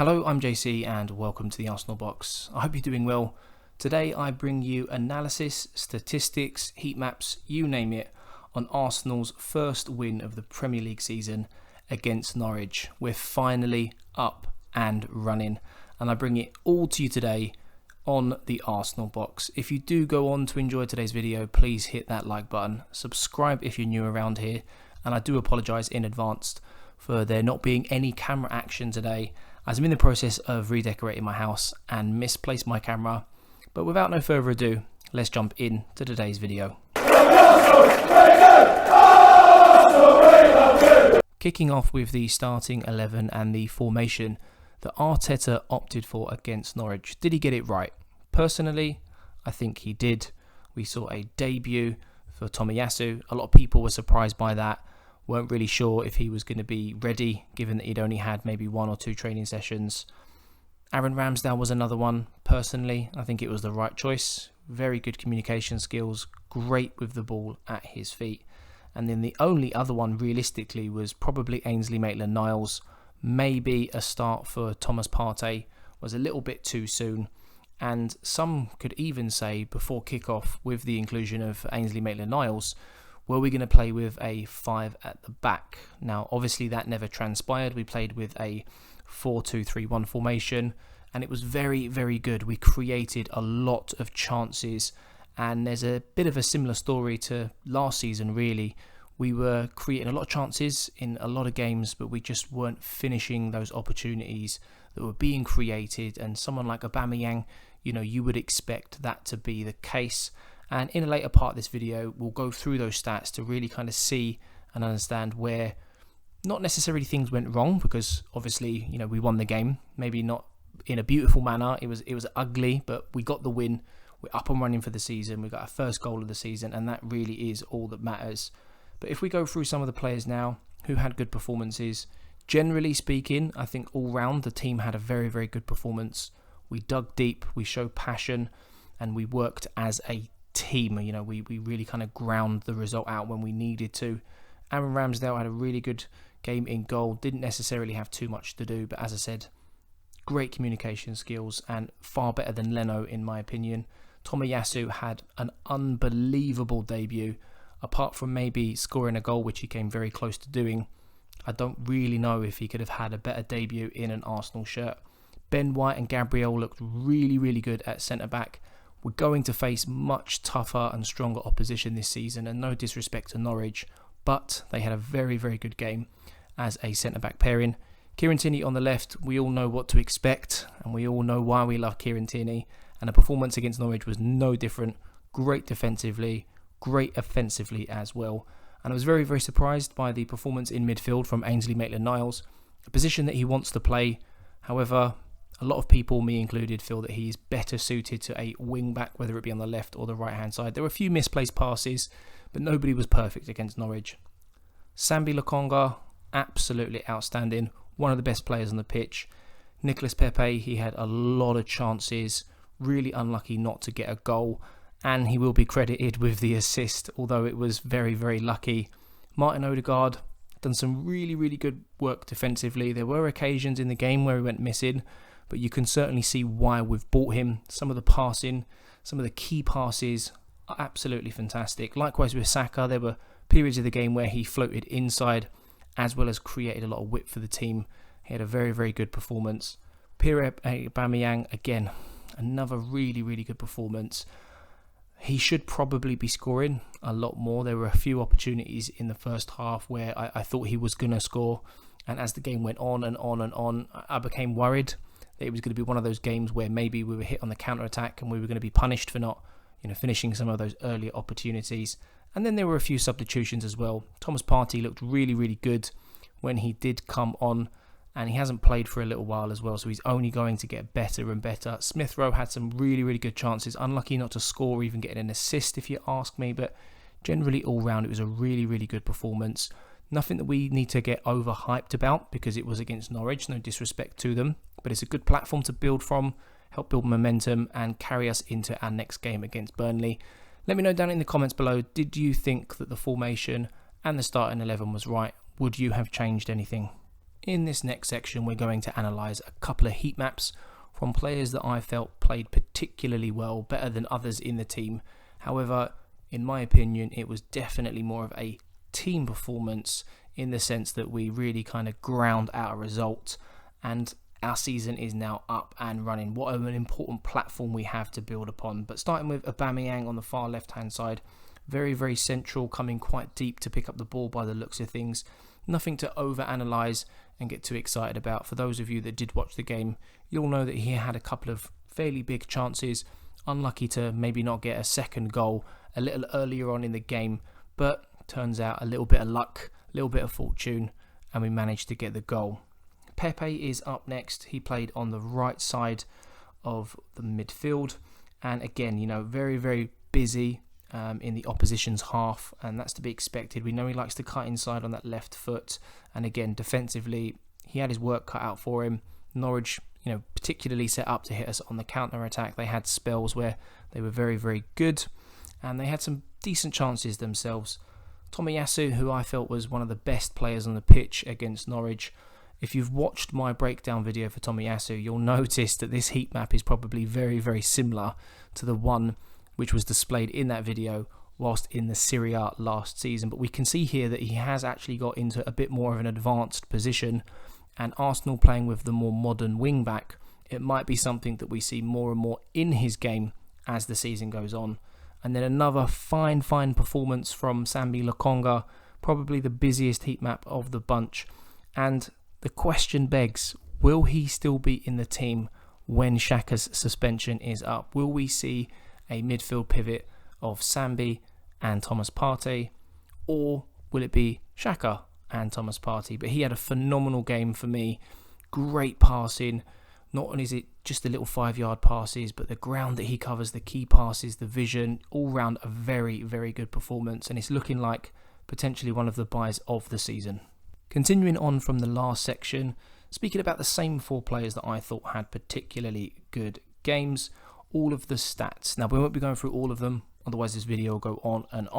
Hello, I'm JC and welcome to the Arsenal Box. I hope you're doing well. Today I bring you analysis, statistics, heat maps, you name it, on Arsenal's first win of the Premier League season against Norwich. We're finally up and running, and I bring it all to you today on the Arsenal Box. If you do go on to enjoy today's video, please hit that like button, subscribe if you're new around here, and I do apologise in advance for there not being any camera action today, as I'm in the process of redecorating my house and misplaced my camera. But without no further ado, let's jump in to today's video. Kicking off with the starting 11 and the formation that Arteta opted for against Norwich. Did he get it right? Personally, I think he did. We saw a debut for Tomiyasu. A lot of people were surprised by that. Weren't really sure if he was going to be ready, given that he'd only had maybe 1 or 2 training sessions. Aaron Ramsdale was another one. Personally, I think it was the right choice. Very good communication skills, great with the ball at his feet. And then the only other one realistically was probably Ainsley Maitland-Niles. Maybe a start for Thomas Partey was a little bit too soon. And some could even say before kickoff, with the inclusion of Ainsley Maitland-Niles, were we going to play with a 5 at the back? Now, obviously that never transpired. We played with a 4-2-3-1 formation, and it was very, very good. We created a lot of chances, and there's a bit of a similar story to last season, really. We were creating a lot of chances in a lot of games, but we just weren't finishing those opportunities that were being created. And someone like Aubameyang, you would expect that to be the case. And in a later part of this video, we'll go through those stats to really kind of see and understand where not necessarily things went wrong, because obviously, we won the game. Maybe not in a beautiful manner. It was ugly, but we got the win. We're up and running for the season. We got our first goal of the season, and that really is all that matters. But if we go through some of the players now who had good performances, generally speaking, I think all round the team had a very, very good performance. We dug deep, we showed passion, and we worked as a team. We really kind of ground the result out when we needed to. Aaron Ramsdale had a really good game in goal. Didn't necessarily have too much to do, but as I said, great communication skills and far better than Leno in my opinion. Tomiyasu had an unbelievable debut. Apart from maybe scoring a goal, which he came very close to doing, I don't really know if he could have had a better debut in an Arsenal shirt. Ben White and Gabriel looked really, really good at centre-back. We're going to face much tougher and stronger opposition this season, and no disrespect to Norwich, but they had a very, very good game as a centre-back pairing. Kieran Tierney on the left, we all know what to expect, and we all know why we love Kieran Tierney, and the performance against Norwich was no different. Great defensively, great offensively as well. And I was very, very surprised by the performance in midfield from Ainsley Maitland-Niles, a position that he wants to play. However, a lot of people, me included, feel that he's better suited to a wing-back, whether it be on the left or the right-hand side. There were a few misplaced passes, but nobody was perfect against Norwich. Sambi Lokonga, absolutely outstanding. One of the best players on the pitch. Nicolas Pepe, he had a lot of chances. Really unlucky not to get a goal. And he will be credited with the assist, although it was very, very lucky. Martin Odegaard done some really, really good work defensively. There were occasions in the game where he went missing, but you can certainly see why we've bought him. Some of the passing, some of the key passes are absolutely fantastic. Likewise with Saka, there were periods of the game where he floated inside as well as created a lot of width for the team. He had a very, very good performance. Pierre Aubameyang, again, another really, really good performance. He should probably be scoring a lot more. There were a few opportunities in the first half where I thought he was going to score. And as the game went on and on and on, I became worried that it was going to be one of those games where maybe we were hit on the counter-attack and we were going to be punished for not finishing some of those earlier opportunities. And then there were a few substitutions as well. Thomas Partey looked really, really good when he did come on. And he hasn't played for a little while as well, so he's only going to get better and better. Smith Rowe had some really, really good chances. Unlucky not to score or even get an assist, if you ask me. But generally, all round, it was a really, really good performance. Nothing that we need to get overhyped about because it was against Norwich. No disrespect to them. But it's a good platform to build from, help build momentum, and carry us into our next game against Burnley. Let me know down in the comments below, did you think that the formation and the starting 11 was right? Would you have changed anything? In this next section, we're going to analyse a couple of heat maps from players that I felt played particularly well, better than others in the team. However, in my opinion, it was definitely more of a team performance in the sense that we really kind of ground out a result, and our season is now up and running. What an important platform we have to build upon. But starting with Aubameyang on the far left-hand side, very, very central, coming quite deep to pick up the ball by the looks of things. Nothing to over-analyse and get too excited about. For those of you that did watch the game, you'll know that he had a couple of fairly big chances. Unlucky to maybe not get a second goal a little earlier on in the game, but turns out a little bit of luck, a little bit of fortune, and we managed to get the goal. Pepe is up next. He played on the right side of the midfield, and again, very, very busy in the opposition's half, and that's to be expected. We know he likes to cut inside on that left foot, and again, defensively, he had his work cut out for him. Norwich, particularly set up to hit us on the counter-attack. They had spells where they were very, very good, and they had some decent chances themselves. Tomiyasu, who I felt was one of the best players on the pitch against Norwich. If you've watched my breakdown video for Tomiyasu, you'll notice that this heat map is probably very, very similar to the one which was displayed in that video whilst in the Serie A last season. But we can see here that he has actually got into a bit more of an advanced position, and Arsenal playing with the more modern wing back, it might be something that we see more and more in his game as the season goes on. And then another fine performance from Sambi Lokonga, probably the busiest heat map of the bunch. And the question begs, will he still be in the team when Xhaka's suspension is up? Will we see a midfield pivot of Sambi and Thomas Partey, or will it be Xhaka and Thomas Partey? But he had a phenomenal game for me. Great passing. Not only is it just the little 5-yard passes, but the ground that he covers, the key passes, the vision, all round a very, very good performance, and it's looking like potentially one of the buys of the season. Continuing on from the last section, speaking about the same 4 players that I thought had particularly good games, all of the stats. Now, we won't be going through all of them, otherwise this video will go on, and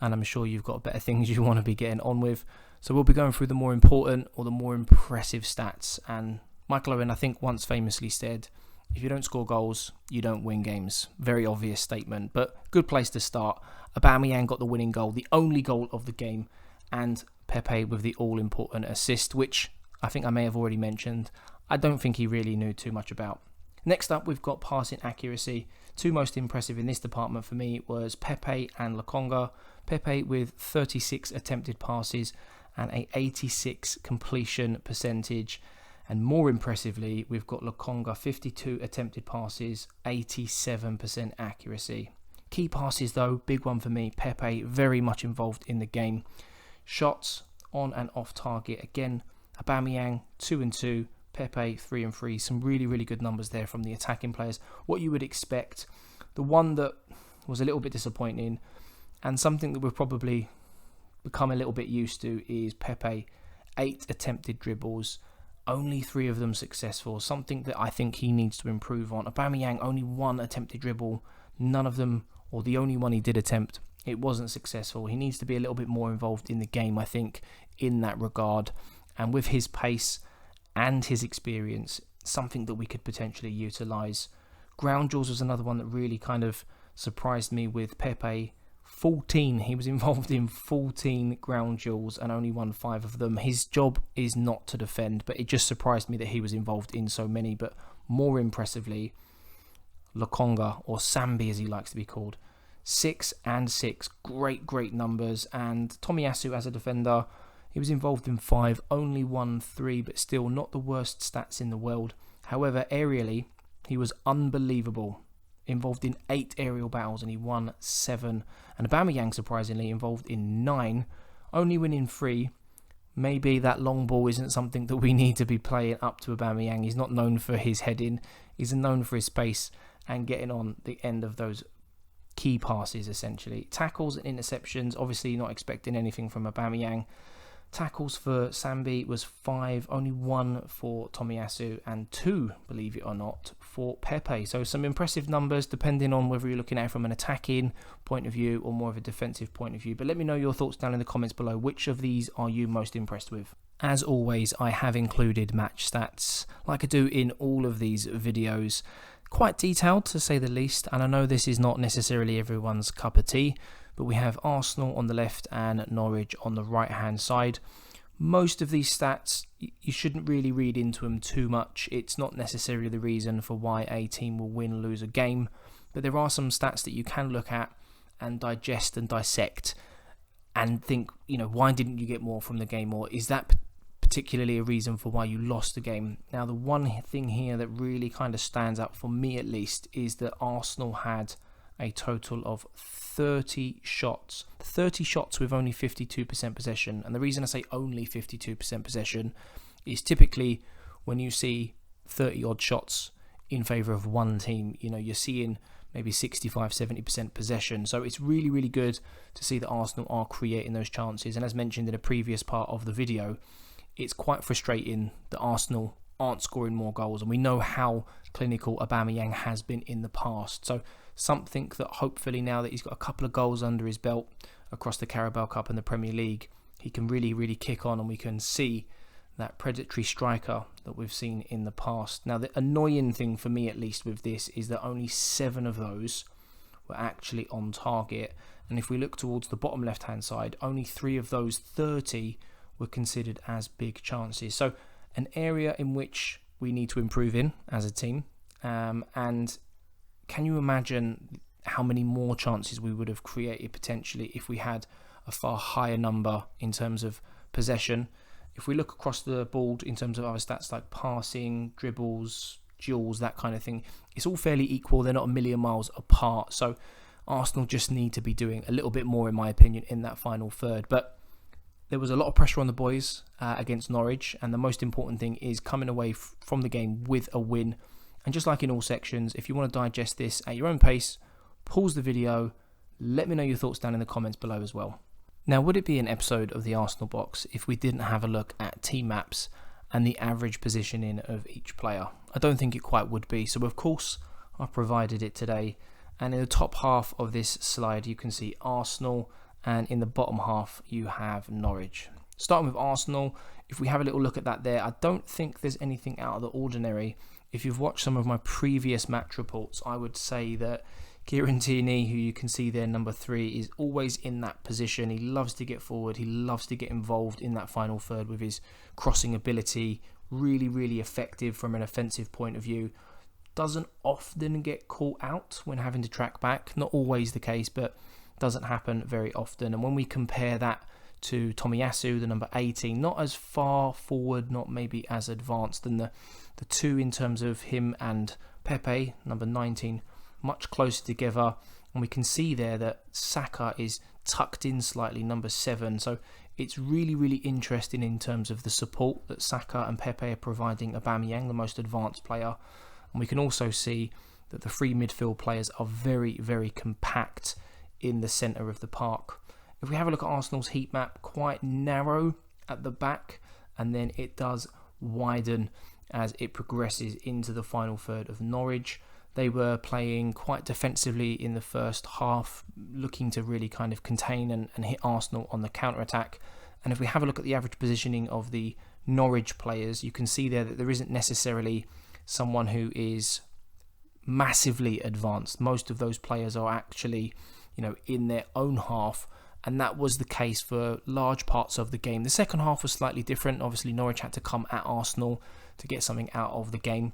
I'm sure you've got better things you want to be getting on with. So we'll be going through the more important or the more impressive stats. And Michael Owen, I think, once famously said, if you don't score goals, you don't win games. Very obvious statement, but good place to start. Aubameyang got the winning goal, the only goal of the game, and Pepe with the all-important assist, which I think I may have already mentioned. I don't think he really knew too much about. Next up, we've got passing accuracy. 2 most impressive in this department for me was Pepe and Lokonga. Pepe with 36 attempted passes and a 86 completion percentage. And more impressively, we've got Lokonga, 52 attempted passes, 87% accuracy. Key passes though, big one for me. Pepe very much involved in the game. Shots on and off target. Again, Aubameyang 2 and 2. Pepe 3 and 3. Some really, really good numbers there from the attacking players. What you would expect. The one that was a little bit disappointing, and something that we've probably become a little bit used to, is Pepe. 8 attempted dribbles, only 3 of them successful. Something that I think he needs to improve on. Aubameyang only 1 attempted dribble. None of them, or the only one he did attempt, it wasn't successful. He needs to be a little bit more involved in the game, I think, in that regard. And with his pace and his experience, something that we could potentially utilise. Ground duels was another one that really kind of surprised me with Pepe. 14, he was involved in 14 ground duels and only won 5 of them. His job is not to defend, but it just surprised me that he was involved in so many. But more impressively, Lokonga, or Sambi as he likes to be called, 6 and 6, great numbers. And Tomiyasu as a defender, he was involved in 5, only won 3, but still not the worst stats in the world. However, aerially, he was unbelievable. Involved in 8 aerial battles and he won 7. And Aubameyang, surprisingly, involved in 9, only winning 3. Maybe that long ball isn't something that we need to be playing up to Aubameyang. He's not known for his heading. He's known for his pace and getting on the end of those key passes, essentially. Tackles and interceptions, obviously not expecting anything from Aubameyang. Tackles for Sambi was 5, only 1 for Tomiyasu, and 2, believe it or not, for Pepe. So some impressive numbers, depending on whether you're looking at it from an attacking point of view or more of a defensive point of view. But let me know your thoughts down in the comments below. Which of these are you most impressed with? As always, I have included match stats, like I do in all of these videos, quite detailed to say the least, and I know this is not necessarily everyone's cup of tea, but we have Arsenal on the left and Norwich on the right hand side. Most of these stats, you shouldn't really read into them too much. It's not necessarily the reason for why a team will win or lose a game, but there are some stats that you can look at and digest and dissect and think, why didn't you get more from the game, or is that particularly a reason for why you lost the game? Now, the one thing here that really kind of stands out for me at least is that Arsenal had a total of 30 shots with only 52% possession. And the reason I say only 52% possession is typically when you see 30 odd shots in favour of one team, you're seeing maybe 65-70% possession. So it's really, really good to see that Arsenal are creating those chances. And as mentioned in a previous part of the video, it's quite frustrating that Arsenal aren't scoring more goals, and we know how clinical Aubameyang has been in the past. So something that hopefully now that he's got a couple of goals under his belt across the Carabao Cup and the Premier League, he can really, really kick on, and we can see that predatory striker that we've seen in the past. Now, the annoying thing for me, at least with this, is that only 7 of those were actually on target. And if we look towards the bottom left-hand side, only 3 of those 30 were considered as big chances. So an area in which we need to improve in as a team. And can you imagine how many more chances we would have created potentially if we had a far higher number in terms of possession? If we look across the board in terms of other stats like passing, dribbles, duels, that kind of thing, it's all fairly equal. They're not a million miles apart. So Arsenal just need to be doing a little bit more, in my opinion, in that final third. But there was a lot of pressure on the boys against Norwich, and the most important thing is coming away from the game with a win. And just like in all sections, if you want to digest this at your own pace, pause the video, let me know your thoughts down in the comments below as well. Now, would it be an episode of the Arsenal Box if we didn't have a look at team maps and the average positioning of each player? I don't think it quite would be, so of course I've provided it today. And in the top half of this slide, you can see Arsenal, and in the bottom half, you have Norwich. Starting with Arsenal, if we have a little look at that there, I don't think there's anything out of the ordinary. If you've watched some of my previous match reports, I would say that Kieran Tierney, who you can see there, number 3, is always in that position. He loves to get forward. He loves to get involved in that final third with his crossing ability. Really, really effective from an offensive point of view. Doesn't often get caught out when having to track back. Not always the case, but doesn't happen very often. And when we compare that to Tomiyasu, the number 18, not as far forward, not maybe as advanced than the 2 in terms of him and Pepe, number 19, much closer together. And we can see there that Saka is tucked in slightly, number 7. So it's really, really interesting in terms of the support that Saka and Pepe are providing Aubameyang, the most advanced player. And we can also see that the 3 midfield players are very, very compact in the centre of the park. If we have a look at Arsenal's heat map, quite narrow at the back, and then it does widen as it progresses into the final third of Norwich. They were playing quite defensively in the first half, looking to really kind of contain and hit Arsenal on the counter-attack. And if we have a look at the average positioning of the Norwich players, you can see there that there isn't necessarily someone who is massively advanced. Most of those players are actually, in their own half, and that was the case for large parts of the game. The second half was slightly different. Obviously, Norwich had to come at Arsenal to get something out of the game.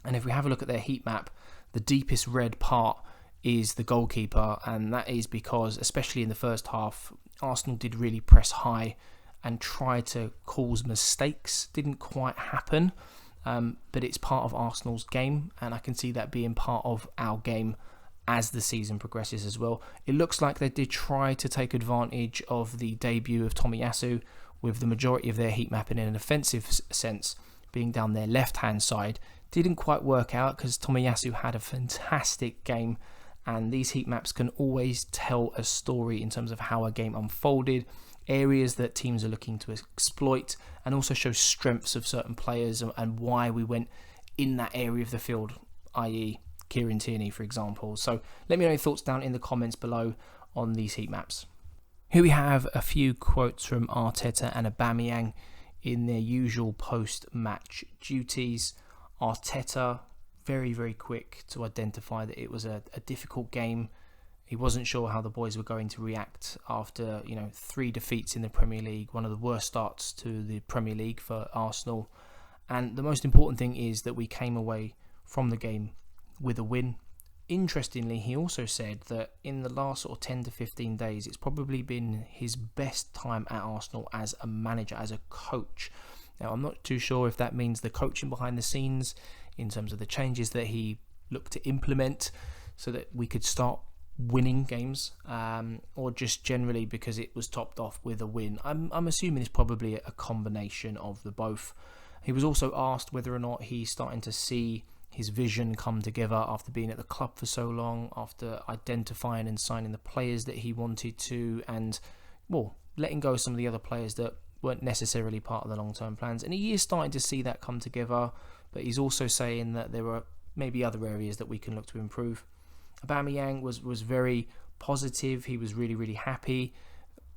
And if we have a look at their heat map, the deepest red part is the goalkeeper, and that is because, especially in the first half, Arsenal did really press high and try to cause mistakes. Didn't quite happen, but it's part of Arsenal's game, and I can see that being part of our game as the season progresses as well. It looks like they did try to take advantage of the debut of Tomiyasu, with the majority of their heat mapping in an offensive sense being down their left-hand side. Didn't quite work out because Tomiyasu had a fantastic game, and these heat maps can always tell a story in terms of how a game unfolded, areas that teams are looking to exploit, and also show strengths of certain players and why we went in that area of the field, i.e. Kieran Tierney, for example. So let me know your thoughts down in the comments below on these heat maps. Here we have a few quotes from Arteta and Aubameyang in their usual post-match duties. Arteta, very, very quick to identify that it was a difficult game. He wasn't sure how the boys were going to react after, 3 defeats in the Premier League, one of the worst starts to the Premier League for Arsenal. And the most important thing is that we came away from the game with a win. Interestingly, he also said that in the last sort of 10 to 15 days, it's probably been his best time at Arsenal as a manager, as a coach. Now, I'm not too sure if that means the coaching behind the scenes in terms of the changes that he looked to implement so that we could start winning games, or just generally because it was topped off with a win. I'm assuming it's probably a combination of the both. He was also asked whether or not he's starting to see his vision come together after being at the club for so long, after identifying and signing the players that he wanted to, and, well, letting go of some of the other players that weren't necessarily part of the long-term plans. And he is starting to see that come together, but he's also saying that there are maybe other areas that we can look to improve. Aubameyang was very positive. He was really, really happy,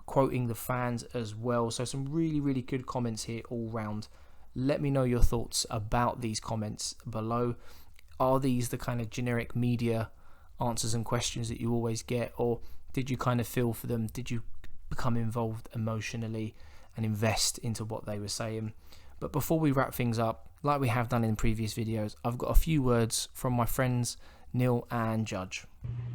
quoting the fans as well. So some really, really good comments here all round. Let me know your thoughts about these comments below. Are these the kind of generic media answers and questions that you always get, or did you kind of feel for them? Did you become involved emotionally and invest into what they were saying? But before we wrap things up, like we have done in previous videos, I've got a few words from my friends Neil and Judge.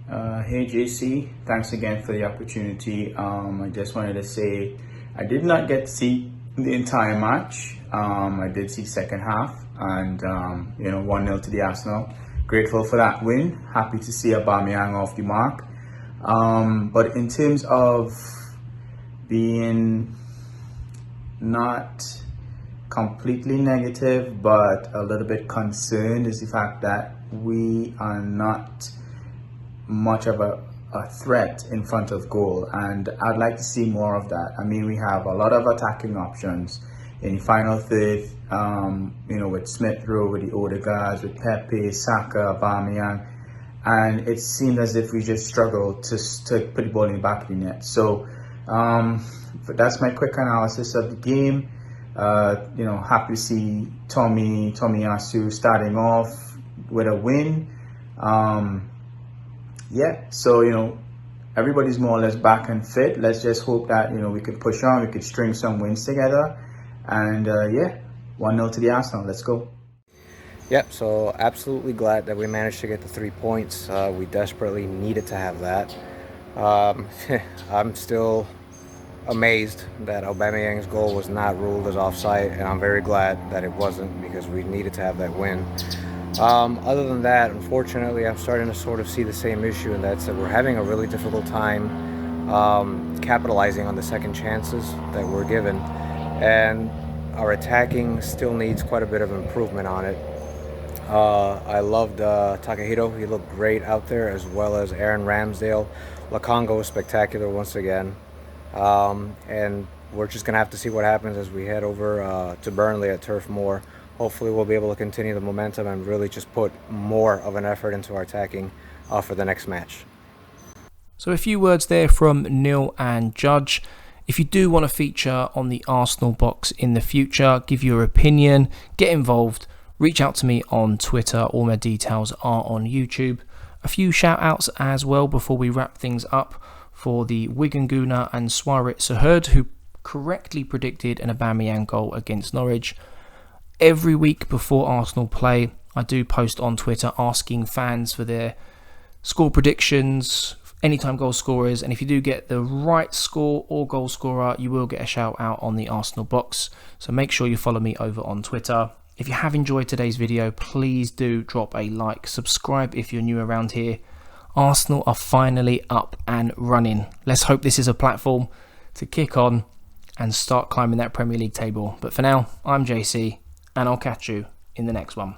Hey JC, thanks again for the opportunity. I just wanted to say I did not get to see the entire match. I did see second half, and 1-0 to the Arsenal. Grateful for that win. Happy to see Aubameyang off the mark. But in terms of being not completely negative, but a little bit concerned, is the fact that we are not much of a threat in front of goal, and I'd like to see more of that. I mean, we have a lot of attacking options in the final third, with Smith Rowe, with the Odegaards, with Pepe, Saka, Aubameyang, and it seemed as if we just struggled to put the ball in the back of the net. So but that's my quick analysis of the game. Happy to see Tomiyasu starting off with a win. So everybody's more or less back and fit. Let's just hope that we could push on, we could string some wins together, and 1-0 to the Arsenal. Let's go. Yep, so absolutely glad that we managed to get the 3 points. We desperately needed to have that. I'm still amazed that Aubameyang's goal was not ruled as offside, and I'm very glad that it wasn't, because we needed to have that win. Other than that, unfortunately, I'm starting to sort of see the same issue, and that's that we're having a really difficult time capitalizing on the second chances that we're given, and our attacking still needs quite a bit of improvement on it. I loved Takahiro. He looked great out there, as well as Aaron Ramsdale. Lakonga was spectacular once again. And we're just going to have to see what happens as we head over to Burnley at Turf Moor. Hopefully we'll be able to continue the momentum and really just put more of an effort into our attacking for the next match. So a few words there from Neil and Judge. If you do want to feature on the Arsenal box in the future, give your opinion, get involved, reach out to me on Twitter. All my details are on YouTube. A few shout outs as well before we wrap things up for the Wigan Gooner and Swarit Saherd, who correctly predicted an Aubameyang goal against Norwich. Every week before Arsenal play, I do post on Twitter asking fans for their score predictions, anytime goal scorers, and if you do get the right score or goal scorer, you will get a shout out on the Arsenal box. So make sure you follow me over on Twitter. If you have enjoyed today's video, please do drop a like, subscribe if you're new around here. Arsenal are finally up and running. Let's hope this is a platform to kick on and start climbing that Premier League table. But for now, I'm JC, and I'll catch you in the next one.